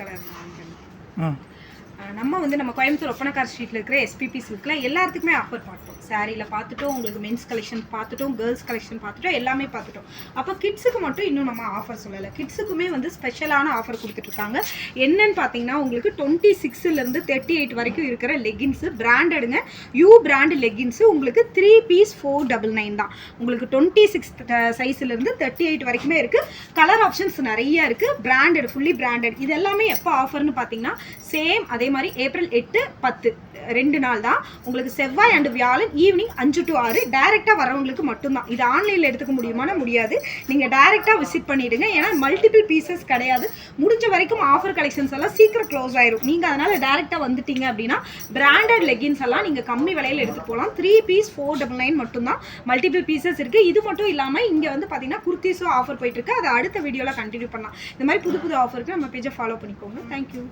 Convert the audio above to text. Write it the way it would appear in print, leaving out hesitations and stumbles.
Colour நம்ம வந்து நம்ம கோயம்புத்தூர் ஒப்பனக்கார் ஸ்ட்ரீட்டில் இருக்கிற எஸ்பிபி சில்கில் எல்லாத்துக்குமே ஆஃபர் பார்த்தோம். சாரியில் பார்த்துட்டோம், உங்களுக்கு மென்ஸ் கலெக்ஷன் பார்த்துட்டோம், கேர்ள்ஸ் கலெக்ஷன் பார்த்துட்டோம், எல்லாமே பார்த்துட்டோம். அப்போ கிட்ஸுக்கு மட்டும் இன்னும் நம்ம ஆஃபர் சொல்லலை. கிட்ஸுக்குமே வந்து ஸ்பெஷலான ஆஃபர் கொடுத்துட்ருக்காங்க. என்னன்னு பார்த்தீங்கன்னா உங்களுக்கு 26 38 வரைக்கும் இருக்கிற லெகின்ஸு பிராண்டடுங்க, யூ பிராண்டு லெகின்ஸு உங்களுக்கு 3 பீஸ் 499 தான். உங்களுக்கு 26 சைஸ்லேருந்து 38 வரைக்குமே இருக்குது. கலர் ஆப்ஷன்ஸ் நிறைய இருக்குது. Branded, fully branded. இது எல்லாமே எப்போ ஆஃபர்னு பார்த்தீங்கன்னா சேம் அதே மாதிரி ஏப்ரல் 8 10 2 நாள் தான். உங்களுக்கு செவ்வாய் அண்டு வியாழன் ஈவினிங் 5 to 6 டைரெக்டாக வரவங்களுக்கு மட்டும்தான். இது ஆன்லைனில் எடுத்துக்க முடியுமானா முடியாது. நீங்கள் டைரெக்டாக விசிட் பண்ணிவிடுங்க. ஏன்னா மல்டிபிள் பீசஸ் கிடையாது. முடிஞ்ச வரைக்கும் ஆஃபர் கலெக்ஷன்ஸ் எல்லாம் சீக்கிரம் க்ளோஸ் ஆயிரும். நீங்கள் அதனால் டைரெக்டாக வந்துட்டீங்க அப்படின்னா பிராண்டட் லெகின்ஸ் எல்லாம் நீங்கள் கம்மி விலையில் எடுத்துகிட்டு போகலாம். 3 பீஸ் 499 மட்டும்தான். மல்டிபிள் பீசஸ் இருக்குது. இது மட்டும் இல்லாமல் இங்கே வந்து பார்த்தீங்கன்னா குர்த்திஸும் ஆஃபர் போயிட்டுருக்கு. அதை அடுத்த வீடியோவில் கண்டினியூ பண்ணலாம். இந்த மாதிரி புது புது ஆஃபருக்கு நம்ம பேஜை ஃபாலோ பண்ணிக்கோங்க. தேங்க்யூ.